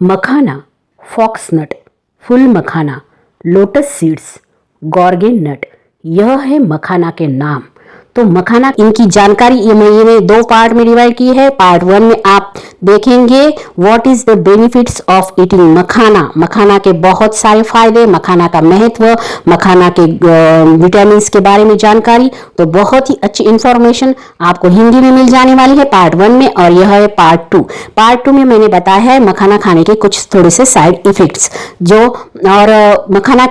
मखाना, फॉक्सनट, full मखाना, lotus seeds, गॉर्गेन नट, यह है मखाना के नाम। तो मखाना इनकी जानकारी ये मैंने दो पार्ट में डिवाइड की है। पार्ट 1 में आप देखेंगे what is the benefits of eating makhana, makhana के बहुत सारे फायदे, मखाना का महत्व, मखाना के विटामिन के बारे में जानकारी। तो बहुत ही अच्छी इंफॉर्मेशन आपको हिंदी में मिल जाने वाली है पार्ट 1 में, और यह है पार्ट 2। पार्ट 2 में मैंने बताया है मखाना खाने के कुछ थोड़े से साइड इफेक्ट्स जो, और मखाना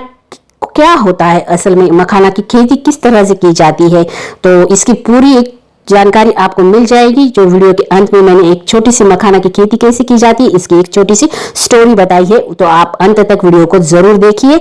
क्या होता है, असल में मखाना की खेती किस तरह से की जाती है, तो इसकी पूरी एक जानकारी आपको मिल जाएगी। जो वीडियो के अंत में मैंने एक छोटी सी मखाना की खेती कैसे की जाती है इसकी एक छोटी सी स्टोरी बताई है, तो आप अंत तक वीडियो को जरूर देखिए।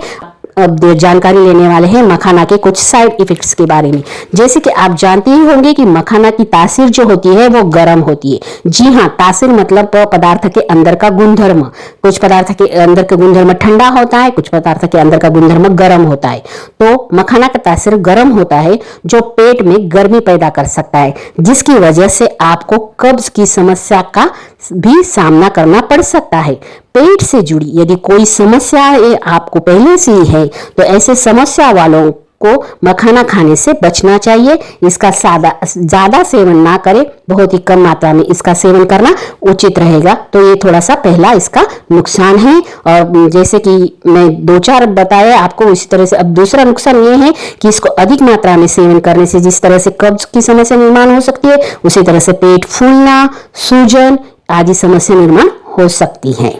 अब जानकारी लेने वाले हैं मखाना के कुछ साइड इफेक्ट्स के बारे में। जैसे कि आप जानते ही होंगे कि मखाना की तासीर जो होती है वो गर्म होती है। जी हाँ, तासीर मतलब पदार्थ के अंदर का गुणधर्म। कुछ पदार्थ के अंदर का गुणधर्म ठंडा होता है, कुछ पदार्थ के अंदर का गुणधर्म गर्म होता है। तो मखाना का तासीर गर्म होता है जो पेट में गर्मी पैदा कर सकता है, जिसकी वजह से आपको कब्ज की समस्या का भी सामना करना पड़ सकता है। पेट से जुड़ी यदि कोई समस्या आपको पहले से ही है तो ऐसे समस्या वालों को मखाना खाने से बचना चाहिए। इसका ज्यादा सेवन ना करें, बहुत ही कम मात्रा में इसका सेवन करना उचित रहेगा। तो ये थोड़ा सा पहला इसका नुकसान है, और जैसे कि मैं 2-4 बताया आपको, इसी तरह से अब दूसरा नुकसान ये है कि इसको अधिक मात्रा में सेवन करने से जिस तरह से कब्ज की समस्या निर्माण हो सकती है, उसी तरह से पेट फूलना, सूजन आदि समस्या निर्माण हो सकती है।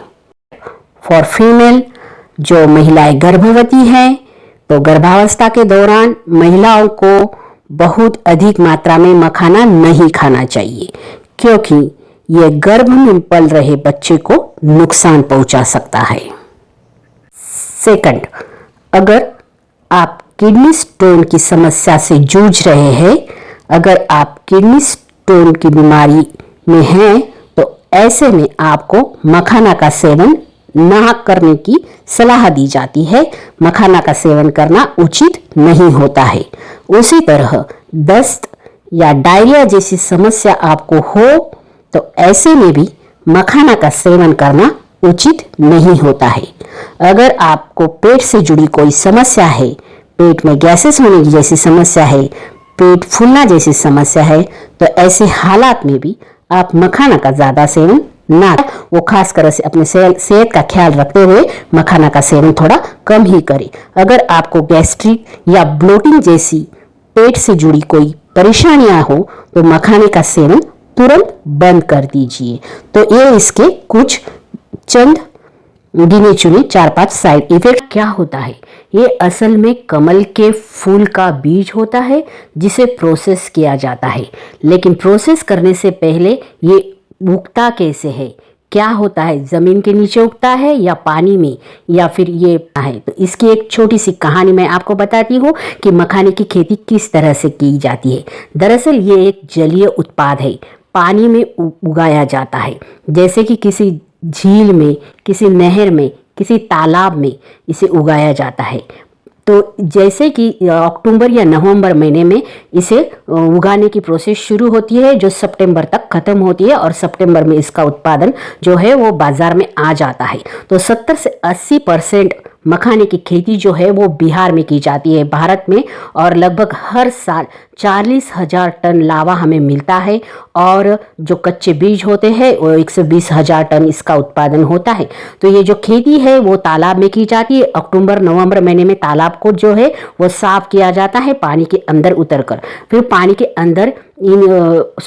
फॉर फीमेल, जो महिलाएं गर्भवती हैं, तो गर्भावस्था के दौरान महिलाओं को बहुत अधिक मात्रा में मखाना नहीं खाना चाहिए, क्योंकि यह गर्भ में पल रहे बच्चे को नुकसान पहुंचा सकता है। सेकंड, अगर आप किडनी स्टोन की समस्या से जूझ रहे हैं, अगर आप किडनी स्टोन की बीमारी में हैं, तो ऐसे में आपको मखाना का सेवन ना करने की सलाह दी जाती है। मखाना का सेवन करना उचित नहीं होता है। उसी तरह दस्त या डायरिया जैसी समस्या आपको हो तो ऐसे में भी मखाना का सेवन करना उचित नहीं होता है। अगर आपको पेट से जुड़ी कोई समस्या है, पेट में गैसेस होने जैसी समस्या है, पेट फूलना जैसी समस्या है, तो ऐसे हालात में भी आप मखाना का ज्यादा सेवन ना, वो खास कर से अपने सेहत का ख्याल रखते हुए मखाना का सेवन थोड़ा कम ही करें। अगर आपको गैस्ट्रिक या ब्लोटिंग जैसी पेट से जुड़ी कोई परेशानियां हो तो मखाने का सेवन तुरंत बंद कर दीजिए। तो ये इसके कुछ चंद गिने चुने 4-5 साइड इफेक्ट। क्या होता है, ये असल में कमल के फूल का बीज होता है जिसे प्रोसेस किया जाता है, लेकिन प्रोसेस करने से पहले ये उगता कैसे है, क्या होता है, जमीन के नीचे उगता है या पानी में, या फिर ये है। तो इसकी एक छोटी सी कहानी मैं आपको बताती हूँ कि मखाने की खेती किस तरह से की जाती है। दरअसल ये एक जलीय उत्पाद है, पानी में उगाया जाता है। जैसे कि किसी झील में, किसी नहर में, किसी तालाब में इसे उगाया जाता है। तो जैसे कि अक्टूबर या नवंबर महीने में इसे उगाने की प्रोसेस शुरू होती है, जो सितंबर तक खत्म होती है, और सितंबर में इसका उत्पादन जो है वो बाजार में आ जाता है। तो 70 से 80% मखाने की खेती जो है वो बिहार में की जाती है, भारत में, और लगभग हर साल 40,000 टन लावा हमें मिलता है, और जो कच्चे बीज होते हैं वो 120,000 टन इसका उत्पादन होता है। तो ये जो खेती है वो तालाब में की जाती है। अक्टूबर नवंबर महीने में तालाब को जो है वो साफ किया जाता है पानी के अंदर उतरकर। फिर पानी के अंदर इन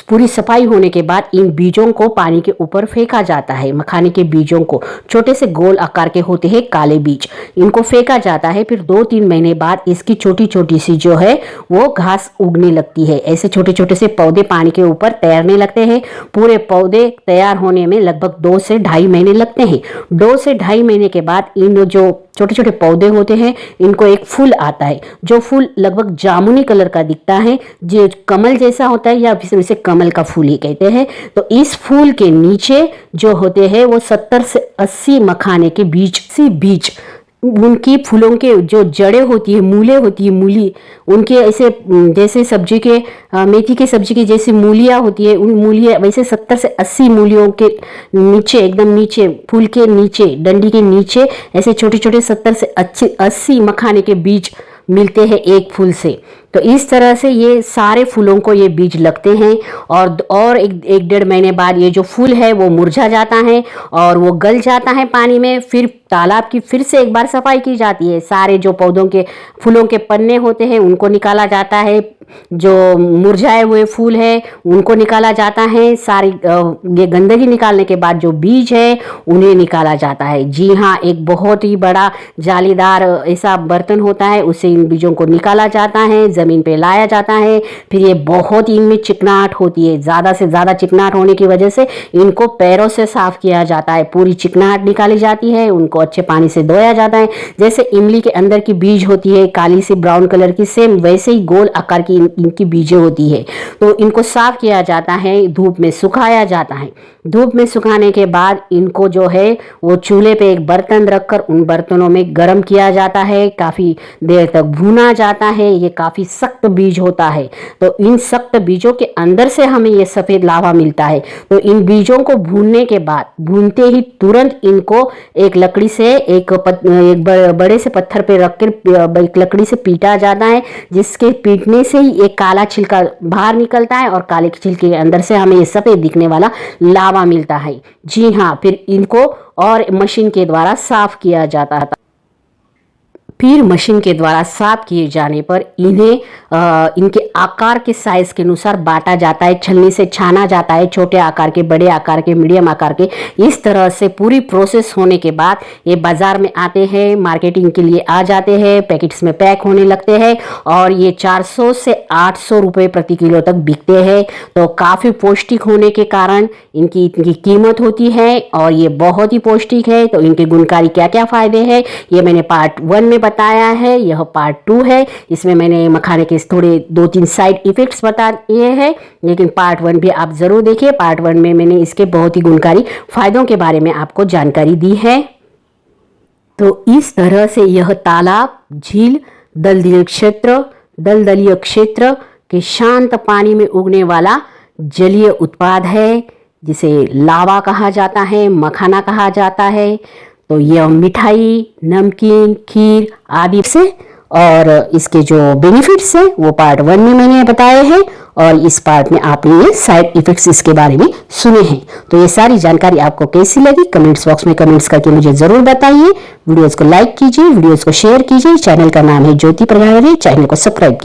पूरी सफाई होने के बाद इन बीजों को पानी के ऊपर फेंका जाता है। मखाने के बीजों को, छोटे से गोल आकार के होते हैं काले बीज, इनको फेंका जाता है। फिर 2-3 महीने बाद इसकी छोटी छोटी सी जो है वो घास उगने लगती है। ऐसे छोटे छोटे से पौधे पानी के ऊपर तैरने लगते हैं। पूरे पौधे तैयार होने में लगभग 2 से ढाई महीने लगते हैं। 2 से ढाई महीने के बाद इन जो छोटे छोटे पौधे होते हैं इनको एक फूल आता है, जो फूल लगभग जामुनी कलर का दिखता है, जो कमल जैसा होता है, या फिर इसे कमल का फूल ही कहते हैं। तो इस फूल के नीचे जो होते हैं वो 70 से 80 मखाने के बीज उनकी फूलों के जो जड़ें होती है, मूलें होती है, मूली उनके ऐसे जैसे सब्जी के मेथी के सब्जी की जैसी मूलियाँ होती है, उन मूलियाँ वैसे 70 से 80 मूलियों के नीचे, एकदम नीचे, फूल के नीचे, डंडी के नीचे ऐसे छोटे छोटे 70 से 80 मखाने के बीज मिलते हैं एक फूल से। तो इस तरह से ये सारे फूलों को ये बीज लगते हैं और एक डेढ़ महीने बाद ये जो फूल है वो मुरझा जाता है और वो गल जाता है पानी में। फिर तालाब की फिर से एक बार सफाई की जाती है, सारे जो पौधों के फूलों के पन्ने होते हैं उनको निकाला जाता है, जो मुरझाए हुए फूल है उनको निकाला जाता है, सारी ये गंदगी निकालने के बाद जो बीज है उन्हें निकाला जाता है। जी हाँ, एक बहुत ही बड़ा जालीदार ऐसा बर्तन होता है, उससे इन बीजों को निकाला जाता है, ज़मीन पे लाया जाता है। फिर ये बहुत ही इनमें चिकनाहट होती है, ज़्यादा से ज़्यादा चिकनाहट होने की वजह से इनको पैरों से साफ़ किया जाता है, पूरी चिकनाहट निकाली जाती है, उनको अच्छे पानी से धोया जाता है। जैसे इमली के अंदर की बीज होती है काली सी ब्राउन कलर की, सेम वैसे ही गोल आकार की इनकी बीजें होती है। तो इनको साफ किया जाता है, धूप में सुखाया जाता है। धूप में सुखाने के बाद इनको जो है वो चूल्हे पे एक बर्तन रखकर उन बर्तनों में गर्म किया जाता है, काफ़ी देर तक भूना जाता है। ये काफ़ी सख्त बीज होता है, तो इन सख्त बीजों के अंदर से हमें ये सफ़ेद लावा मिलता है। तो इन बीजों को भूनने के बाद, भूनते ही तुरंत इनको एक लकड़ी से एक बड़े से पत्थर पे रखकर एक लकड़ी से पीटा जाता है, जिसके पीटने से ही एक काला छिलका बाहर निकलता है और काले छिलके के अंदर से हमें ये सफ़ेद दिखने वाला लावा मिलता है। जी हाँ, फिर इनको और मशीन के द्वारा साफ किया जाता है। फिर मशीन के द्वारा साफ किए जाने पर इन्हें इनके आकार के साइज़ के अनुसार बांटा जाता है, छलनी से छाना जाता है, छोटे आकार के, बड़े आकार के, मीडियम आकार के। इस तरह से पूरी प्रोसेस होने के बाद ये बाज़ार में आते हैं, मार्केटिंग के लिए आ जाते हैं, पैकेट्स में पैक होने लगते हैं और ये 400 से 800 रुपये प्रति किलो तक बिकते हैं। तो काफ़ी पौष्टिक होने के कारण इनकी कीमत होती है और ये बहुत ही पौष्टिक है। तो इनके गुणकारी क्या क्या फ़ायदे हैं ये मैंने पार्ट 1 में बताया है, यह पार्ट 2 है। इसमें मैंने मखाने के थोड़े 2-3 साइड इफेक्ट्स बताए हैं, लेकिन पार्ट 1 भी आप ज़रूर देखिए। पार्ट 1 में मैंने इसके बहुत ही गुणकारी फायदों के बारे में आपको जानकारी दी है। तो इस तरह से यह तालाब, झील, दलदलीय क्षेत्र के शांत पानी में उगने वाला जलीय उत्पाद है, जिसे लावा कहा जाता है, मखाना कहा जाता है। तो यह मिठाई, नमकीन, खीर आदि से, और इसके जो बेनिफिट्स हैं वो पार्ट 1 में मैंने बताए हैं और इस पार्ट में आपने ये साइड इफेक्ट्स इसके बारे में सुने हैं। तो ये सारी जानकारी आपको कैसी लगी कमेंट्स बॉक्स में कमेंट्स करके मुझे ज़रूर बताइए। वीडियोज़ को लाइक कीजिए, वीडियोज़ को शेयर कीजिए। चैनल का नाम है ज्योति प्रभाकर, चैनल को सब्सक्राइब कीजिए।